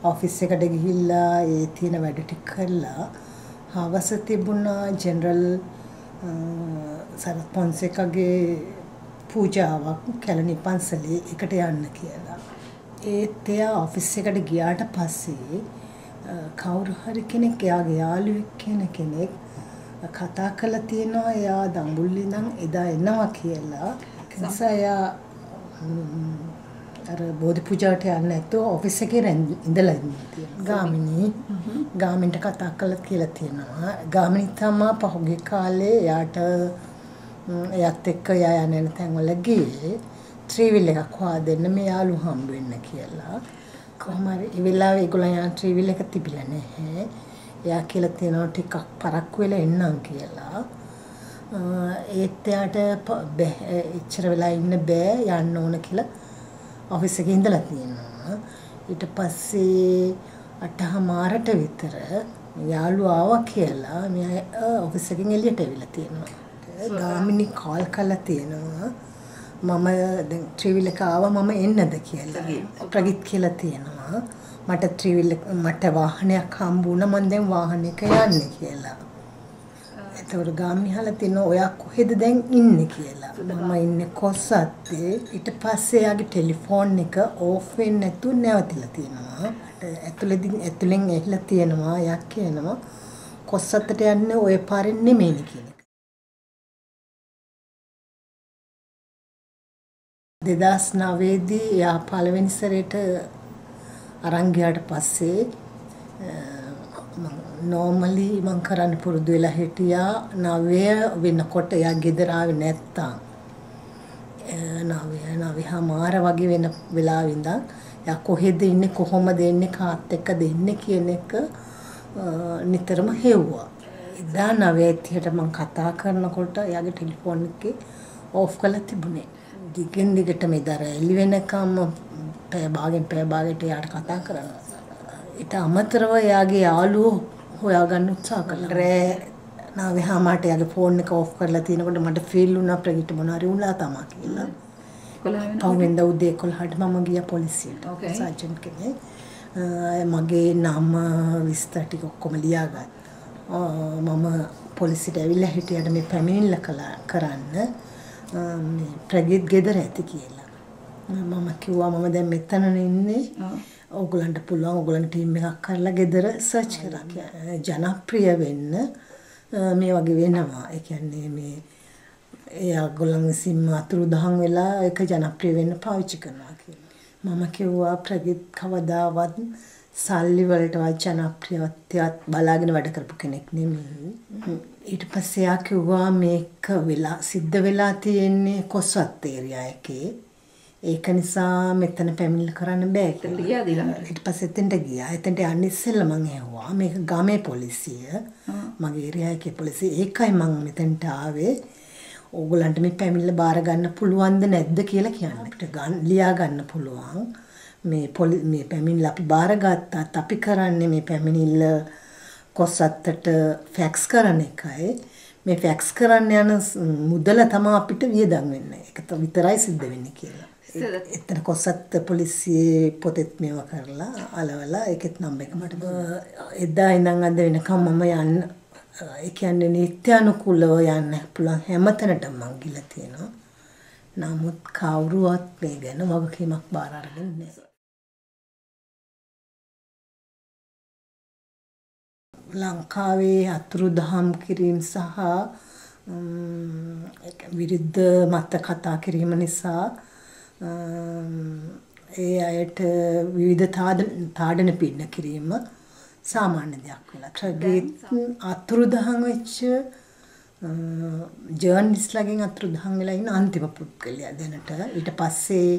Office එකට ගිහිල්ලා ඒ තියෙන වැඩ ටික කරලා හවස තිබුණා ජෙනරල් සරත් පොන්සේකගේ පූජාවක් කැලණි පන්සලේ එකට යන්න කියලා. ඒත් එයා ඔෆිස් එකට ගියාට පස්සේ කවුරු හරි කෙනෙක් එයාගේ යාළුවෙක් කියන කෙනෙක් කතා කරලා තියෙනවා එයා දඹුල්ලි ඉඳන් එදා එනවා කියලා. ඒ නිසා එයා අර බෝධි පූජාවට යන්න නැතුව ඔෆිස් එකේ ඉඳලා තියෙනවා. ගාමිණීට කතා කළා කියලා තියෙනවා. ගාමිණී තමයි පහුගිය කාලේ එයාට එයාත් එක්ක එයා යන තැන්වල ගියේ ත්‍රිවිල් එකක් හොයාගෙන මේ යාළු හම්බ වෙන්න කියලා. කොහොම හරි ඒ වෙලාවේ ඒගොල්ලන් යා ත්‍රිවිල් එක තිබිලා නැහැ. එයා කියලා තියෙනවා ටිකක් පරක්කු වෙලා එන්නම් කියලා. ඒත් එයාට එච්චර වෙලා ඉන්න බෑ යන්න ඕන කියලා ඔෆිස් එකේ ඉඳලා තියෙනවා. ඊට පස්සේ 8:00 විතර යාළුවා ආවා කියලා මෙයා ඔෆිස් එකෙන් එළියට ඇවිල්ලා තියෙනවා. ගාමිණී කෝල් කරලා තියෙනවා මම දැන් ත්‍රිවිල් එක ආවා මම එන්නද කියලා. ප්‍රගීත් කියලා තියෙනවා මට වාහනයක් හම්බ වුණා මම දැන් වාහනයක යන්නේ කියලා. ඒතකොට ගාමිණී අහලා තිනවා ඔයා කොහෙද දැන් ඉන්නේ කියලා. මම ඉන්නේ කොස්සත්තේ. ඊට පස්සේ යාගේ ටෙලිෆෝන් එක ඕෆ් වෙන්නේ නැතුව නැවතිලා තියෙනවා. ඇතුලෙන් ඇහිලා තියෙනවා යක් කියනවා කොස්සත්තට යන්නේ ඔය පාරෙන් නෙමෙයි කියලා. 2009 දී යා පළවෙනි සැරේට අරන් ගියාට පස්සේ normally මම කරන්න පුරුදු වෙලා හිටියා 9 වෙනකොට එයා ගෙදර ආවේ නැත්තම් 9:00 වගේ වෙන වෙලාවෙ ඉඳන් එයා කොහෙද ඉන්නේ කොහොමද එන්නේ කාත් එක්කද ඉන්නේ කියන එක නිතරම හෙව්වා. එදා 9:30ට මම කතා කරනකොට එයාගේ ටෙලිෆෝන් එකේ ඕෆ් කරලා තිබුණේ. දිගටම ඉදර එළි වෙනකම් පැය භාගයට එයාට කතා කරනවා. ඊට අමතරව එයාගේ යාළුවෝ හොයාගන්න උත්සාහ කළා. රෑ 9:00ට එයාගේ ෆෝන් එක ඕෆ් කරලා තිනකොට මට ෆීල් වුණා ප්‍රගීට මොනාරි වුණා තමයි කියලා. පහුවෙන්ද උදේ 11ට මම ගියා පොලිසියට. සර්ජන් කෙනෙක්. මගේ නම විස්තර ටික ඔක්කොම ලියාගත්තා. මම පොලිසියට ඇවිල්ලා හිටියට මේ පැමිණිල්ල කරන්න මේ ප්‍රගීත් ගෙදර ඇති කියලා. මම කිව්වා මම දැන් මෙතන ඉන්නේ. ඕගොල්ලන්ට පුළුවන් ඕගොල්ලන් ටීම් එකක් කරලා ගෙදර සර්ච් කරලා ජනප්‍රිය වෙන්න මේ වගේ වෙනවා. ඒ කියන්නේ මේ ඒගොල්ලන් විසින් අතුරුදහන් වෙලා ඒක ජනප්‍රිය වෙන්න පාවිච්චි කරනවා කියලා. මම කිව්වා ප්‍රගීත් කවදාවත් සල්ලි වලටවත් ජනප්‍රියත්වයක් බලාගෙන වැඩ කරපු කෙනෙක් නෙමෙයි. ඊට පස්සේ යා කිව්වා මේක වෙලා සිද්ධ වෙලා තියෙන්නේ කොස්වත් ඒරියා එකේ. ඒක නිසා මෙතන පැමිණිල්ල කරන්න බෑ කියලා. ඊට පස්සේ එතෙන්ට ගියා. එතෙන්ට යන්න ඉස්සෙල්ලා මං ඇහුවා මේක ගමේ පොලිසිය. මගේ ඒරියා එකේ පොලිසිය. ඒකයි මං මෙතෙන්ට ආවේ. ඕගොල්ලන්ට මේ පැමිණිල්ල බාර ගන්න පුළුවන්ද නැද්ද කියලා කියන්න. අපිට ලියා ගන්න පුළුවන්. මේ පැමිණිල්ල අපි බාරගත්තාත් අපි කරන්නේ මේ පැමිණිල්ල කොස්සත්තට ෆැක්ස් කරන එකයි. මේ ෆැක්ස් කරන්න යන මුදල තමයි අපිට වියදම් වෙන්නේ. ඒක විතරයි සිද්ධ වෙන්නේ කියලා. එතන කොස්සත්ත පොලිසියේ පොතෙත් මේවා කරලා අලවලා ඒකෙත් නම්බර් එක මට එදා ඉඳන් අද වෙනකම් මම යන්න ඒ කියන්නේ නිත්‍යානුකූලව යන්න පුළුවන් හැමතැනටම මං ගිහලා තියෙනවා. නමුත් කවුරුවත් මේ ගැන වගකීමක් බාර අරගෙන නැහැ. ලංකාවේ අතුරුදහන් කිරීම සහ විරුද්ධ මත කතා කිරීම නිසා ඒ අයට විවිධ තාඩන පීඩන කිරීම සාමාන්‍ය දෙයක් වෙලා. ප්‍රගීත් අතුරුදහන් වෙච්ච ජර්නලිස්ට්ලාගෙන් අතුරුදහන් වෙලා ඉන්න අන්තිම පුද්ගලයා දැනට. ඊට පස්සේ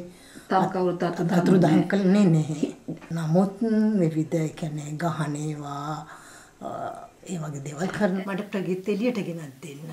අතුරුදහන් කළේ නැහැ. නමුත් විවිධ ඒ කියන්නේ ගහනේවා ඒ වගේ දේවල් කරන මට ප්‍රගීත් එළියට ගෙනත් දෙන්න.